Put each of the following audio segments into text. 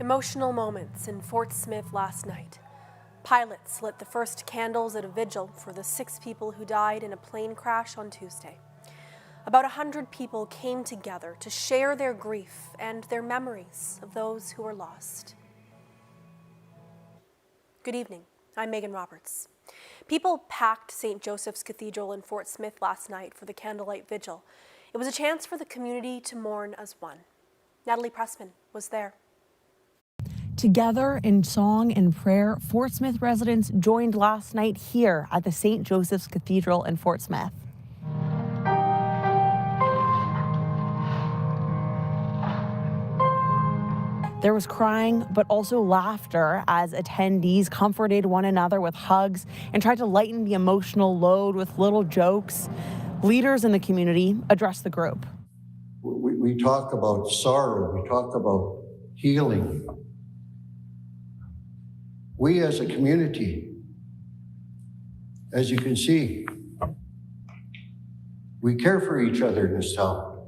Emotional moments in Fort Smith last night. Pilots lit the first candles at a vigil for the 6 people who died in a plane crash on Tuesday. About 100 people came together to share their grief and their memories of those who were lost. Good evening. I'm Megan Roberts. People packed St. Joseph's Cathedral in Fort Smith last night for the candlelight vigil. It was a chance for the community to mourn as one. Natalie Pressman was there. Together in song and prayer, Fort Smith residents joined last night here at the St. Joseph's Cathedral in Fort Smith. There was crying, but also laughter as attendees comforted one another with hugs and tried to lighten the emotional load with little jokes. Leaders in the community addressed the group. We talk about sorrow, we talk about healing. We as a community, as you can see, we care for each other in this town.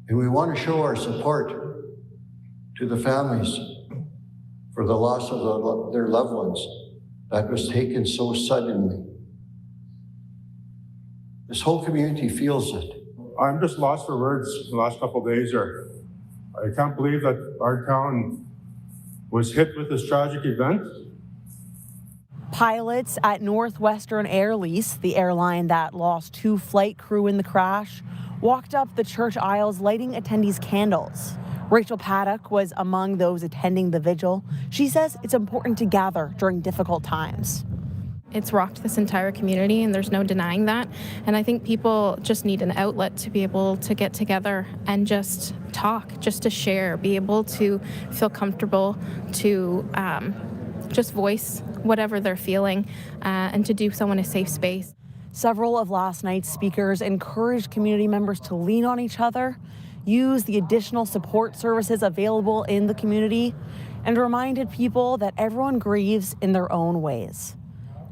And we want to show our support to the families for the loss of their loved ones that was taken so suddenly. This whole community feels it. I'm just lost for words the last couple of days here. I can't believe that our town was hit with this tragic event. Pilots at Northwestern Air Lease, the airline that lost 2 flight crew in the crash, walked up the church aisles lighting attendees candles. Rachel Paddock was among those attending the vigil. She says it's important to gather during difficult times. It's rocked this entire community, and there's no denying that. And I think people just need an outlet to be able to get together and just talk, just to share, be able to feel comfortable to just voice whatever they're feeling and to do so in a safe space. Several of last night's speakers encouraged community members to lean on each other, use the additional support services available in the community, and reminded people that everyone grieves in their own ways.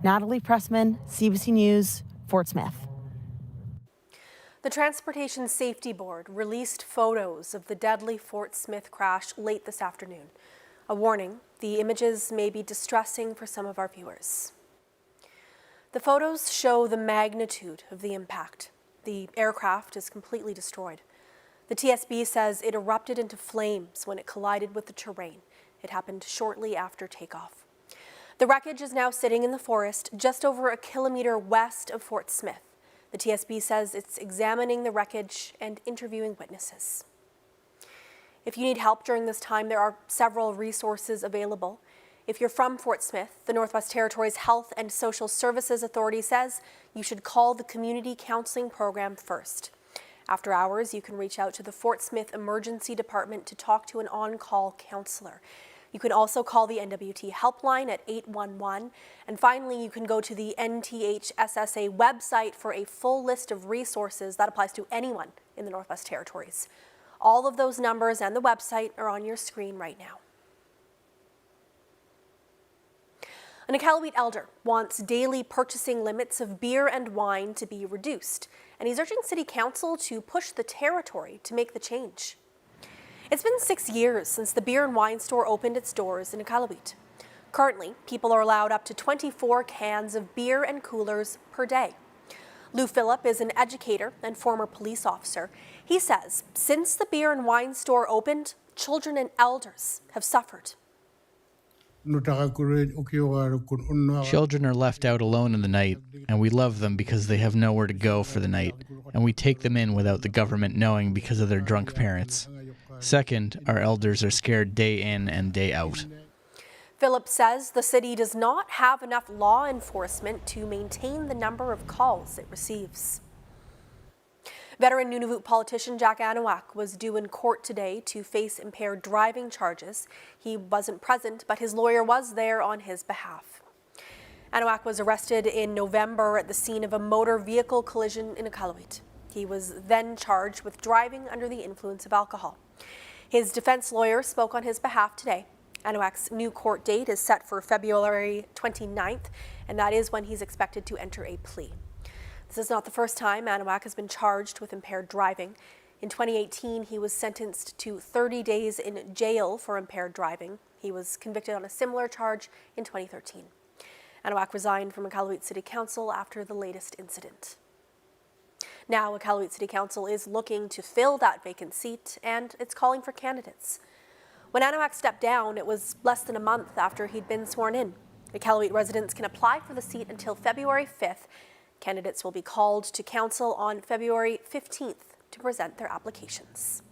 Natalie Pressman, CBC News, Fort Smith. The Transportation Safety Board released photos of the deadly Fort Smith crash late this afternoon. A warning, the images may be distressing for some of our viewers. The photos show the magnitude of the impact. The aircraft is completely destroyed. The TSB says it erupted into flames when it collided with the terrain. It happened shortly after takeoff. The wreckage is now sitting in the forest just over a kilometer west of Fort Smith. The TSB says it's examining the wreckage and interviewing witnesses. If you need help during this time, there are several resources available. If you're from Fort Smith, the Northwest Territories Health and Social Services Authority says you should call the Community Counseling Program first. After hours, you can reach out to the Fort Smith Emergency Department to talk to an on-call counselor. You can also call the NWT helpline at 811. And finally, you can go to the NTHSSA website for a full list of resources that applies to anyone in the Northwest Territories. All of those numbers and the website are on your screen right now. An Iqaluit elder wants daily purchasing limits of beer and wine to be reduced, and he's urging City Council to push the territory to make the change. It's been 6 years since the beer and wine store opened its doors in Iqaluit. Currently, people are allowed up to 24 cans of beer and coolers per day. Lou Phillip is an educator and former police officer. He says since the beer and wine store opened, children and elders have suffered. Children are left out alone in the night, and we love them because they have nowhere to go for the night, and we take them in without the government knowing because of their drunk parents. Second, our elders are scared day in and day out. Phillips says the city does not have enough law enforcement to maintain the number of calls it receives. Veteran Nunavut politician Jack Anawak was due in court today to face impaired driving charges. He wasn't present, but his lawyer was there on his behalf. Anawak was arrested in November at the scene of a motor vehicle collision in Iqaluit. He was then charged with driving under the influence of alcohol. His defense lawyer spoke on his behalf today. Anouak's new court date is set for February 29th, and that is when he's expected to enter a plea. This is not the first time Anouak has been charged with impaired driving. In 2018, he was sentenced to 30 days in jail for impaired driving. He was convicted on a similar charge in 2013. Anouak resigned from Iqaluit City Council after the latest incident. Now, Iqaluit City Council is looking to fill that vacant seat, and it's calling for candidates. When Anouak stepped down, it was less than a month after he'd been sworn in. Iqaluit residents can apply for the seat until February 5th. Candidates will be called to council on February 15th to present their applications.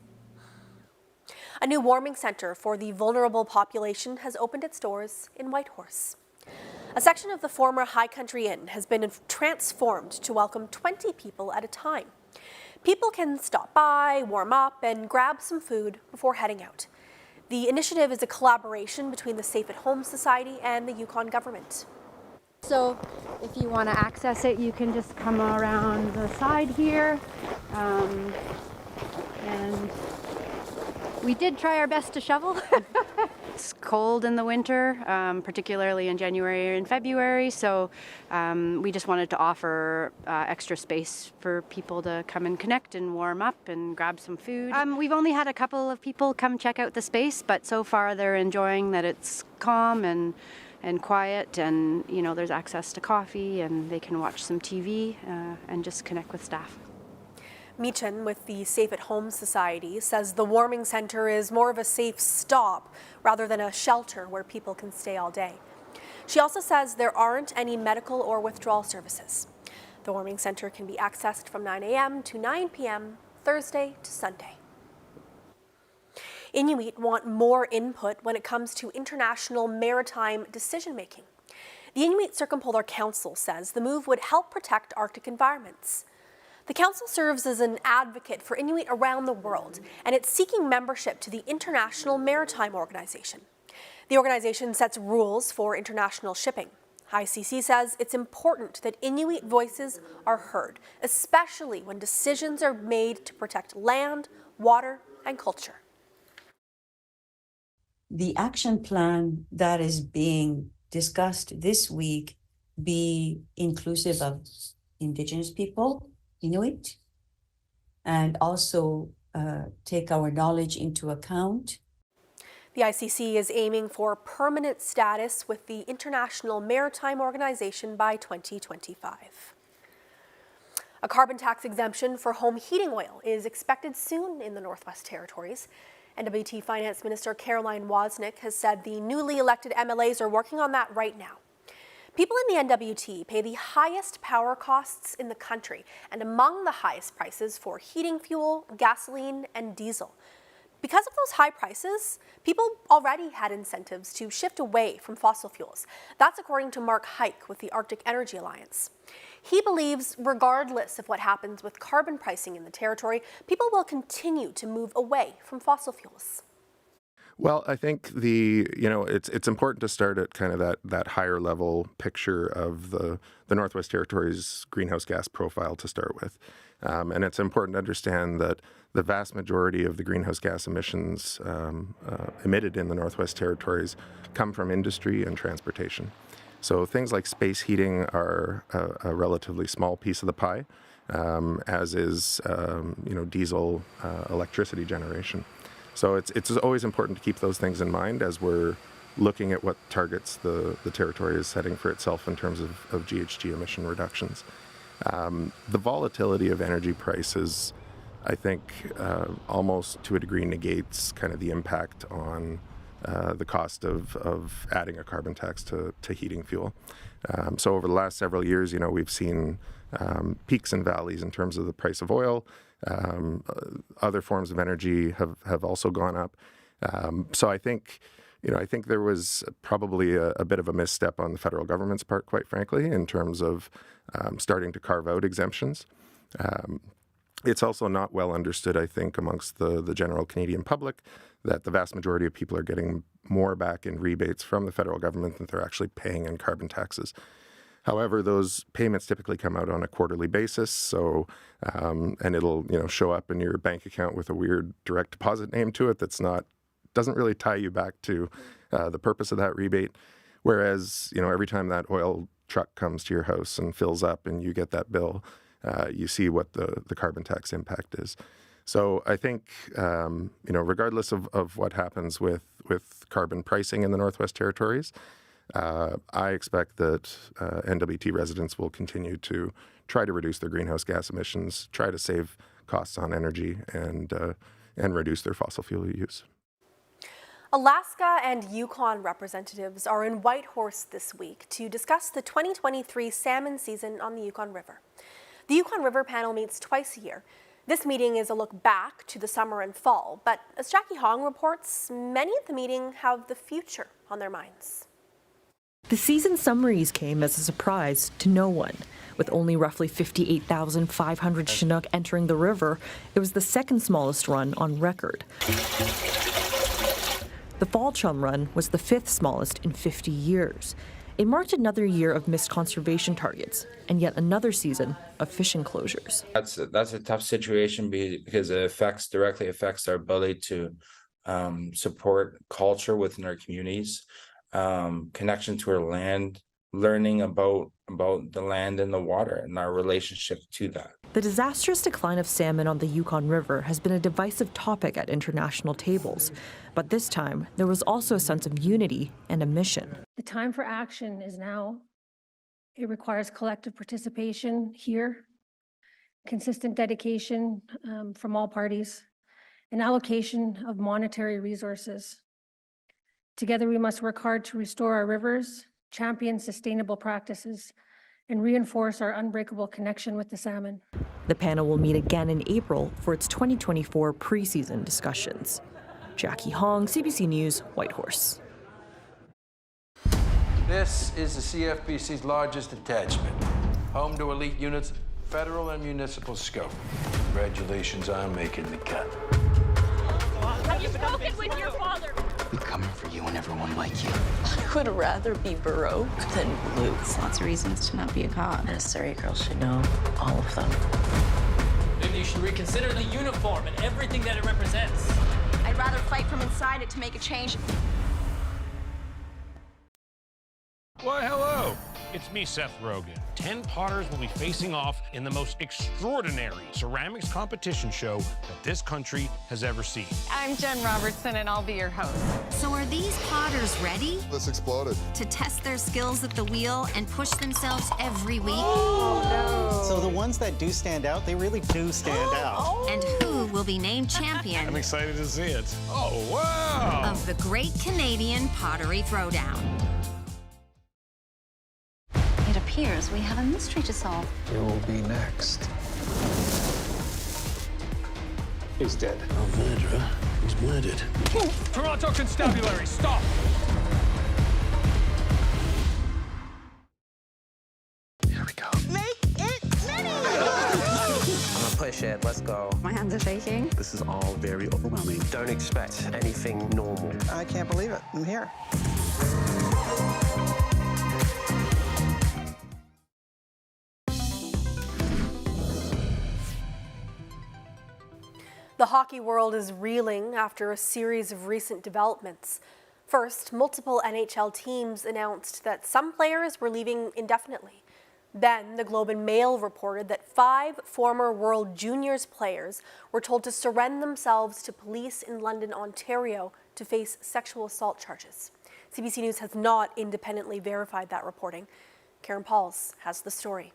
A new warming centre for the vulnerable population has opened its doors in Whitehorse. A section of the former High Country Inn has been transformed to welcome 20 people at a time. People can stop by, warm up, and grab some food before heading out. The initiative is a collaboration between the Safe at Home Society and the Yukon government. So if you want to access it, you can just come around the side here. And we did try our best to shovel. It's cold in the winter, particularly in January and February, so we just wanted to offer extra space for people to come and connect and warm up and grab some food. We've only had a couple of people come check out the space, but so far they're enjoying that it's calm and quiet, and there's access to coffee, and they can watch some TV and just connect with staff. Meechan with the Safe at Home Society says the warming centre is more of a safe stop rather than a shelter where people can stay all day. She also says there aren't any medical or withdrawal services. The warming centre can be accessed from 9 a.m. to 9 p.m. Thursday to Sunday. Inuit want more input when it comes to international maritime decision-making. The Inuit Circumpolar Council says the move would help protect Arctic environments. The council serves as an advocate for Inuit around the world, and it's seeking membership to the International Maritime Organization. The organization sets rules for international shipping. ICC says it's important that Inuit voices are heard, especially when decisions are made to protect land, water, and culture. The action plan that is being discussed this week be inclusive of Indigenous people, Inuit, and also take our knowledge into account. The ICC is aiming for permanent status with the International Maritime Organization by 2025. A carbon tax exemption for home heating oil is expected soon in the Northwest Territories. NWT Finance Minister Caroline Wozniak has said the newly elected MLAs are working on that right now. People in the NWT pay the highest power costs in the country and among the highest prices for heating fuel, gasoline, and diesel. Because of those high prices, people already had incentives to shift away from fossil fuels. That's according to Mark Hike with the Arctic Energy Alliance. He believes regardless of what happens with carbon pricing in the territory, people will continue to move away from fossil fuels. Well, I think it's important to start at kind of that higher level picture of the Northwest Territories greenhouse gas profile to start with. And it's important to understand that the vast majority of the greenhouse gas emissions emitted in the Northwest Territories come from industry and transportation. So things like space heating are a relatively small piece of the pie, as is diesel electricity generation. So it's always important to keep those things in mind as we're looking at what targets the territory is setting for itself in terms of GHG emission reductions. The volatility of energy prices, I think, almost to a degree negates kind of the impact on the cost of adding a carbon tax to heating fuel. So over the last several years, we've seen peaks and valleys in terms of the price of oil. Other forms of energy have also gone up. So I think there was probably a bit of a misstep on the federal government's part, quite frankly, in terms of starting to carve out exemptions. It's also not well understood, I think, amongst the general Canadian public that the vast majority of people are getting more back in rebates from the federal government than they're actually paying in carbon taxes. However, those payments typically come out on a quarterly basis, so and it'll show up in your bank account with a weird direct deposit name to it that's not doesn't really tie you back to the purpose of that rebate. Whereas, every time that oil truck comes to your house and fills up and you get that bill, you see what the carbon tax impact is. So I think, regardless of what happens with carbon pricing in the Northwest Territories, I expect that NWT residents will continue to try to reduce their greenhouse gas emissions, try to save costs on energy, and reduce their fossil fuel use. Alaska and Yukon representatives are in Whitehorse this week to discuss the 2023 salmon season on the Yukon River. The Yukon River panel meets twice a year. This meeting is a look back to the summer and fall, but as Jackie Hong reports, many at the meeting have the future on their minds. The season summaries came as a surprise to no one. With only roughly 58,500 Chinook entering the river, it was the second smallest run on record. The fall chum run was the fifth smallest in 50 years. It marked another year of missed conservation targets and yet another season of fishing closures. That's a tough situation because it directly affects our ability to support culture within our communities, connection to our land, learning about the land and the water and our relationship to that. The disastrous decline of salmon on the Yukon River has been a divisive topic at international tables. But this time, there was also a sense of unity and a mission. The time for action is now. It requires collective participation here, consistent dedication from all parties, and allocation of monetary resources. Together, we must work hard to restore our rivers, champion sustainable practices, and reinforce our unbreakable connection with the salmon. The panel will meet again in April for its 2024 preseason discussions. Jackie Hong, CBC News, Whitehorse. This is the CFBC's largest attachment, home to elite units, federal and municipal scope. Congratulations on making the cut. Have you spoken with your father? We're coming for you and everyone like you. I would rather be Baroque than Luke. Lots of reasons to not be a cop. And a Surrey girl should know all of them. Maybe you should reconsider the uniform and everything that it represents. I'd rather fight from inside it to make a change. Why, hello. It's me, Seth Rogen. 10 potters will be facing off in the most extraordinary ceramics competition show that this country has ever seen. I'm Jen Robertson, and I'll be your host. So are these potters ready? This exploded. To test their skills at the wheel and push themselves every week? Oh, no. So the ones that do stand out, they really do stand out. And who will be named champion? I'm excited to see it. Oh, wow! Of the Great Canadian Pottery Throwdown. It appears we have a mystery to solve. You'll be next. He's dead. A murderer was murdered. Toronto Constabulary, stop! Here we go. Make it mini! I'm gonna push it. Let's go. My hands are shaking. This is all very overwhelming. Don't expect anything normal. I can't believe it. I'm here. The hockey world is reeling after a series of recent developments. First, multiple NHL teams announced that some players were leaving indefinitely. Then, the Globe and Mail reported that 5 former World Juniors players were told to surrender themselves to police in London, Ontario, to face sexual assault charges. CBC News has not independently verified that reporting. Karen Pauls has the story.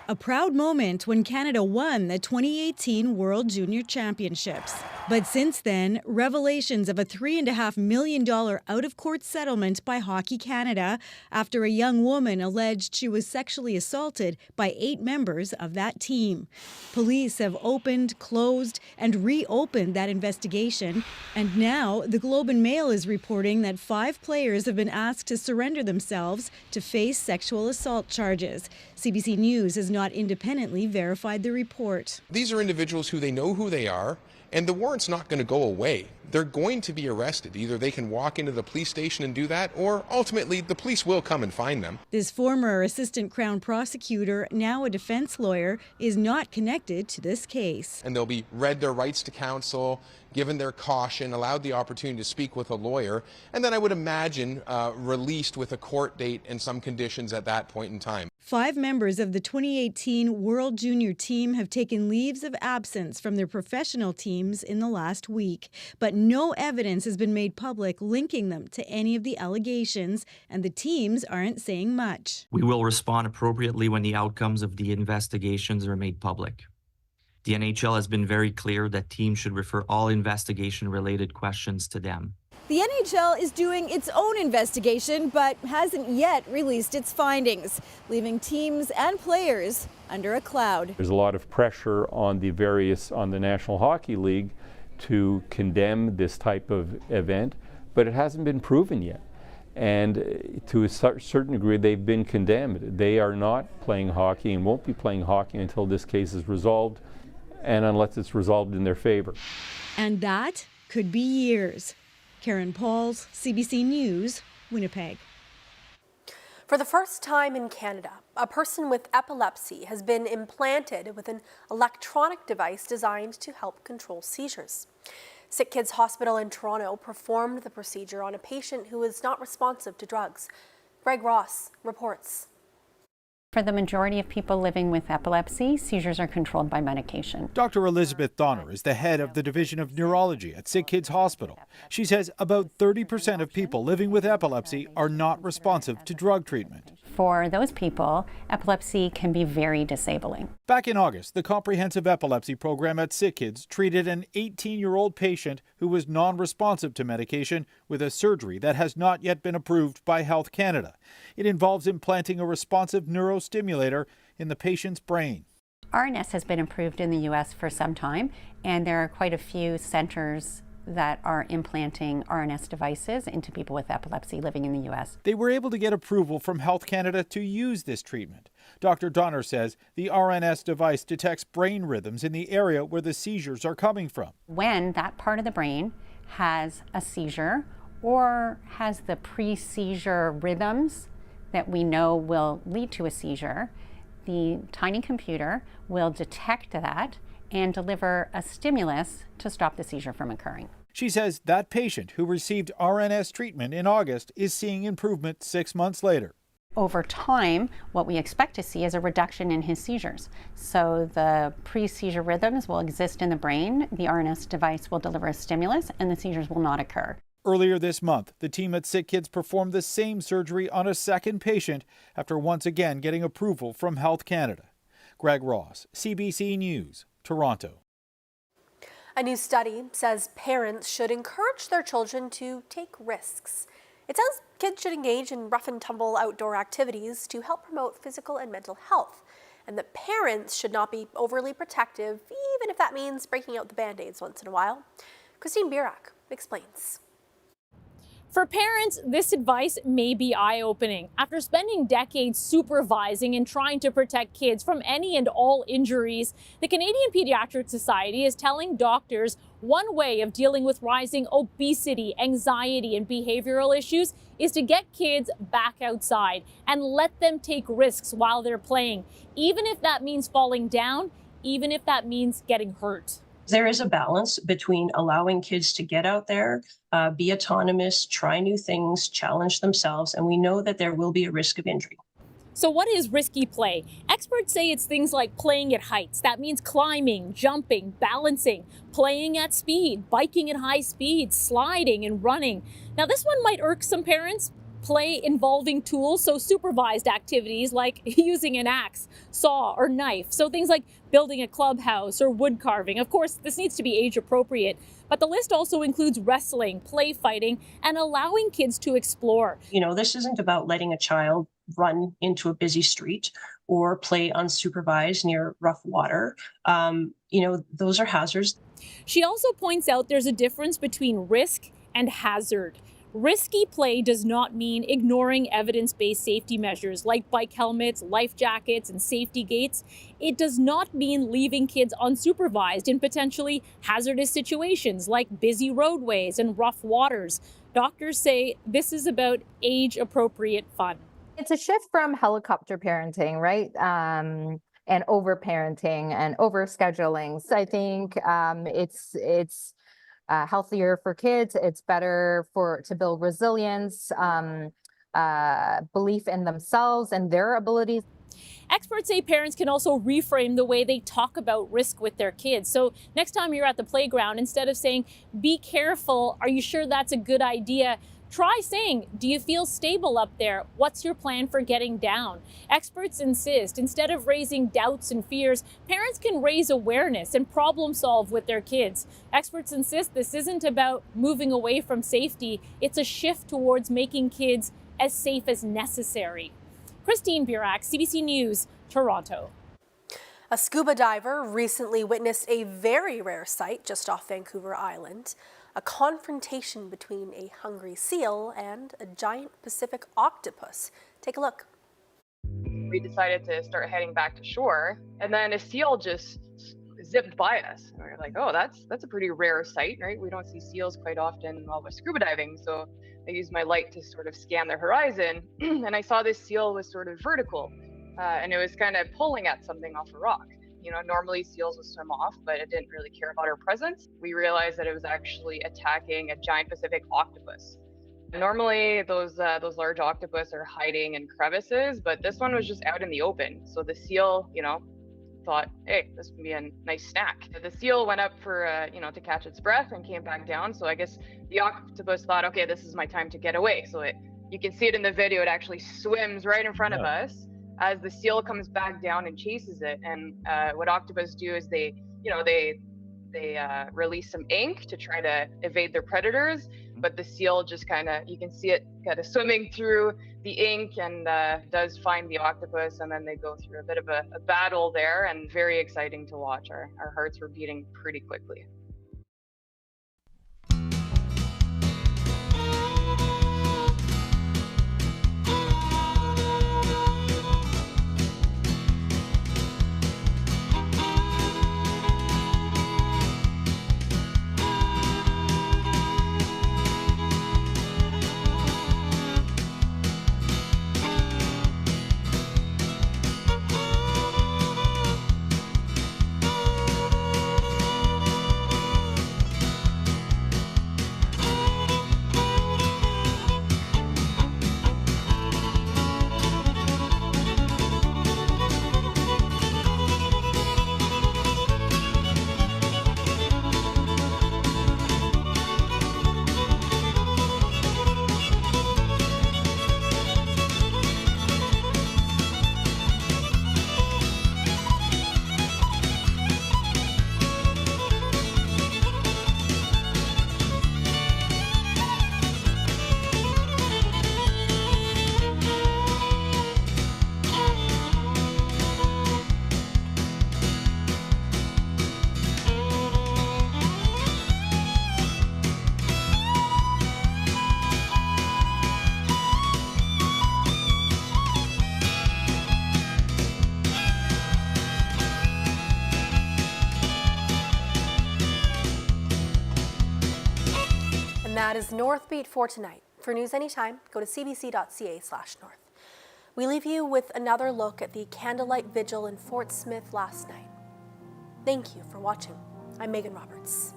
A proud moment when Canada won the 2018 World Junior Championships. But since then, revelations of a $3.5 million out-of-court settlement by Hockey Canada after a young woman alleged she was sexually assaulted by 8 members of that team. Police have opened, closed, and reopened that investigation. And now, the Globe and Mail is reporting that 5 players have been asked to surrender themselves to face sexual assault charges. CBC News has not independently verified the report. These are individuals who they know who they are, And the warrant's not going to go away. They're going to be arrested. Either they can walk into the police station and do that, or ultimately the police will come and find them. This former assistant Crown prosecutor, now a defense lawyer, is not connected to this case. And they'll be read their rights to counsel, given their caution, allowed the opportunity to speak with a lawyer, and then I would imagine released with a court date and some conditions at that point in time. 5 members of the 2018 World Junior team have taken leaves of absence from their professional teams in the last week, but no evidence has been made public linking them to any of the allegations, and the teams aren't saying much. We will respond appropriately when the outcomes of the investigations are made public. The NHL has been very clear that teams should refer all investigation-related questions to them. The NHL is doing its own investigation, but hasn't yet released its findings, leaving teams and players under a cloud. There's a lot of pressure on the National Hockey League to condemn this type of event, but it hasn't been proven yet. And to a certain degree, they've been condemned. They are not playing hockey and won't be playing hockey until this case is resolved, and unless it's resolved in their favor. And that could be years. Karen Pauls, CBC News, Winnipeg. For the first time in Canada, a person with epilepsy has been implanted with an electronic device designed to help control seizures. Sick Kids Hospital in Toronto performed the procedure on a patient who is not responsive to drugs. Greg Ross reports. For the majority of people living with epilepsy, seizures are controlled by medication. Dr. Elizabeth Donner is the head of the Division of Neurology at Sick Kids Hospital. She says about 30% of people living with epilepsy are not responsive to drug treatment. For those people, epilepsy can be very disabling. Back in August, the Comprehensive Epilepsy Program at Sick Kids treated an 18-year-old patient who was non-responsive to medication with a surgery that has not yet been approved by Health Canada. It involves implanting a responsive neurostimulator in the patient's brain. RNS has been approved in the U.S. for some time, and there are quite a few centers that are implanting RNS devices into people with epilepsy living in the U.S. They were able to get approval from Health Canada to use this treatment. Dr. Donner says the RNS device detects brain rhythms in the area where the seizures are coming from. When that part of the brain has a seizure or has the pre-seizure rhythms that we know will lead to a seizure, the tiny computer will detect that and deliver a stimulus to stop the seizure from occurring. She says that patient who received RNS treatment in August is seeing improvement 6 months later. Over time, what we expect to see is a reduction in his seizures. So the pre-seizure rhythms will exist in the brain, the RNS device will deliver a stimulus, and the seizures will not occur. Earlier this month, the team at Sick Kids performed the same surgery on a second patient after once again getting approval from Health Canada. Greg Ross, CBC News, Toronto. A new study says parents should encourage their children to take risks. It says kids should engage in rough and tumble outdoor activities to help promote physical and mental health, and that parents should not be overly protective, even if that means breaking out the Band-Aids once in a while. Christine Birak explains. For parents, this advice may be eye-opening. After spending decades supervising and trying to protect kids from any and all injuries, the Canadian Pediatric Society is telling doctors one way of dealing with rising obesity, anxiety, and behavioral issues is to get kids back outside and let them take risks while they're playing, even if that means falling down, even if that means getting hurt. There is a balance between allowing kids to get out there, be autonomous, try new things, challenge themselves, and we know that there will be a risk of injury. So what is risky play? Experts say it's things like playing at heights. That means climbing, jumping, balancing, playing at speed, biking at high speeds, sliding and running. Now this one might irk some parents. Play involving tools, so supervised activities like using an axe, saw, or knife. So things like building a clubhouse or wood carving. Of course, this needs to be age appropriate, but the list also includes wrestling, play fighting, and allowing kids to explore. You know, this isn't about letting a child run into a busy street or play unsupervised near rough water. Those are hazards. She also points out there's a difference between risk and hazard. Risky play does not mean ignoring evidence-based safety measures like bike helmets, life jackets, and safety gates. It does not mean leaving kids unsupervised in potentially hazardous situations like busy roadways and rough waters. Doctors say this is about age-appropriate fun. It's a shift from helicopter parenting, right? And over-parenting and over-scheduling. So I think it's healthier for kids. It's better to build resilience, belief in themselves and their abilities. Experts say parents can also reframe the way they talk about risk with their kids. So next time you're at the playground, instead of saying, "Be careful, are you sure that's a good idea?" try saying, "Do you feel stable up there? What's your plan for getting down?" Experts insist instead of raising doubts and fears, parents can raise awareness and problem solve with their kids. Experts insist this isn't about moving away from safety. It's a shift towards making kids as safe as necessary. Christine Burak, CBC News, Toronto. A scuba diver recently witnessed a very rare sight just off Vancouver Island, a confrontation between a hungry seal and a giant Pacific octopus. Take a look. We decided to start heading back to shore, and then a seal just zipped by us. And we were like, oh, that's a pretty rare sight, right? We don't see seals quite often while we're scuba diving, so I used my light to sort of scan the horizon, and I saw this seal was sort of vertical, and it was kind of pulling at something off a rock. You know, normally seals will swim off, but it didn't really care about our presence. We realized that it was actually attacking a giant Pacific octopus. Normally, those large octopus are hiding in crevices, but this one was just out in the open. So the seal, thought, hey, this would be a nice snack. The seal went up for, to catch its breath and came back down. So I guess the octopus thought, okay, this is my time to get away. So you can see it in the video, it actually swims right in front of us as the seal comes back down and chases it. And what octopus do is they release some ink to try to evade their predators, but the seal just you can see it kind of swimming through the ink and does find the octopus, and then they go through a bit of a battle there, and very exciting to watch. Our hearts were beating pretty quickly. That is Northbeat for tonight. For news anytime, go to cbc.ca/north. We leave you with another look at the candlelight vigil in Fort Smith last night. Thank you for watching. I'm Megan Roberts.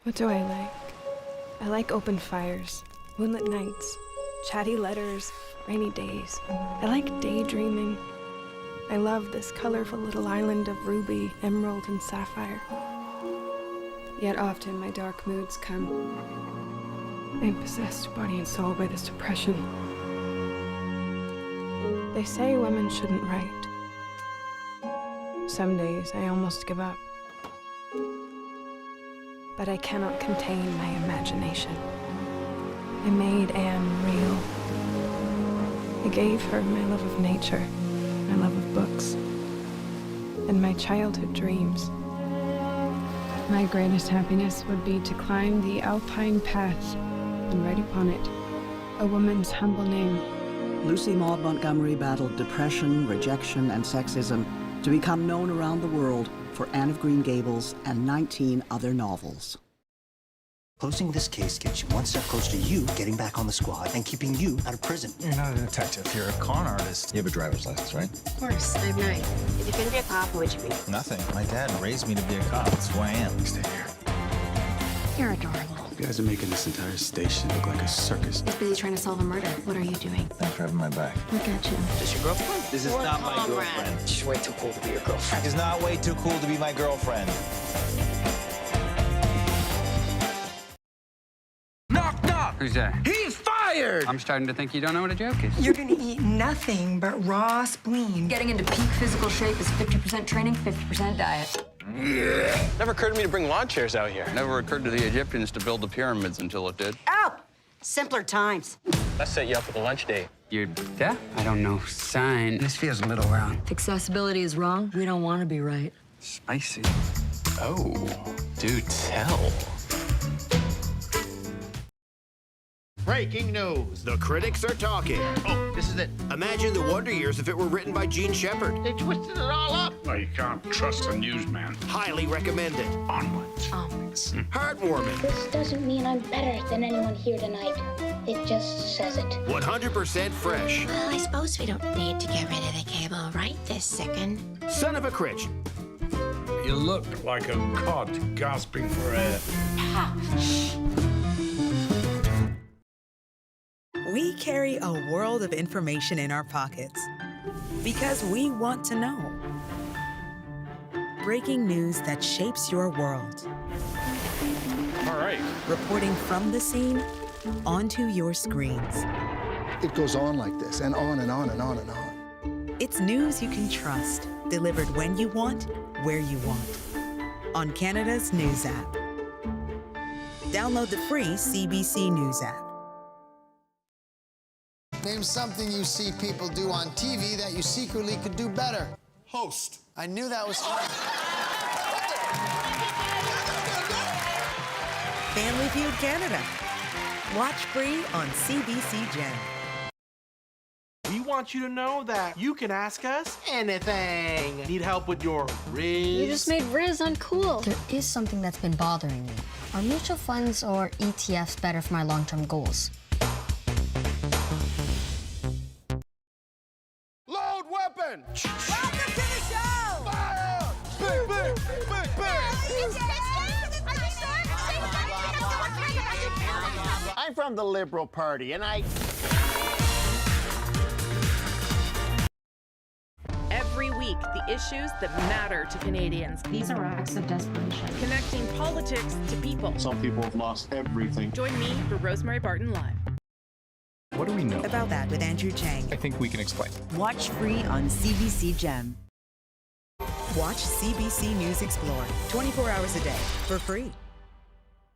What do I like? I like open fires, moonlit nights, chatty letters, rainy days. I like daydreaming. I love this colorful little island of ruby, emerald, and sapphire. Yet often my dark moods come. I'm possessed body and soul by this depression. They say women shouldn't write. Some days I almost give up. But I cannot contain my imagination. I made Anne real. I gave her my love of nature, my love of books, and my childhood dreams. My greatest happiness would be to climb the alpine path and write upon it a woman's humble name. Lucy Maud Montgomery battled depression, rejection, and sexism to become known around the world for Anne of Green Gables and 19 other novels. Closing this case gets you one step closer to you getting back on the squad and keeping you out of prison. You're not a detective, you're a con artist. You have a driver's license, right? Of course, I have 9. If you couldn't be a cop, what would you be? Nothing. My dad raised me to be a cop. That's who I am. Stay here. You're adorable. You guys are making this entire station look like a circus. He's busy trying to solve a murder. What are you doing? Thanks for having my back. Look at you. Is this your girlfriend? This is not my girlfriend. She's way too cool to be your girlfriend. She's not way too cool to be my girlfriend. Knock, knock! Who's that? He's fired! I'm starting to think you don't know what a joke is. You're gonna eat nothing but raw spleen. Getting into peak physical shape is 50% training, 50% diet. Never occurred to me to bring lawn chairs out here. Never occurred to the Egyptians to build the pyramids until it did. Oh! Simpler times. Let's set you up with a lunch date. You're deaf? I don't know sign. This feels a little wrong. If accessibility is wrong, we don't want to be right. Spicy. Oh, do tell. Breaking news. The critics are talking. Oh, this is it. Imagine the Wonder Years if it were written by Gene Shepard. They twisted it all up. Well, you can't trust a newsman. Highly recommended. Onwards. Heartwarming. This doesn't mean I'm better than anyone here tonight. It just says it. 100% fresh. Well, I suppose we don't need to get rid of the cable right this second. Son of a Critch. You look like a cod gasping for air. We carry a world of information in our pockets because we want to know. Breaking news that shapes your world. All right. Reporting from the scene onto your screens. It goes on like this, and on and on and on and on. It's news you can trust, delivered when you want, where you want. On Canada's News app. Download the free CBC News app. Name something you see people do on TV that you secretly could do better. Host. I knew that was hard. Family Feud Canada. Watch free on CBC Gem. We want you to know that you can ask us anything. Need help with your Riz? You just made Riz uncool. There is something that's been bothering me. Are mutual funds or ETFs better for my long-term goals? Load weapon! Welcome to the show! Fire! Big, big, big, big! I'm from the Liberal Party, and Every week, the issues that matter to Canadians. These are acts of desperation. Connecting politics to people. Some people have lost everything. Join me for Rosemary Barton Live. What do we know about that with Andrew Chang? I think we can explain. Watch free on CBC Gem. Watch CBC News Explore 24 hours a day for free.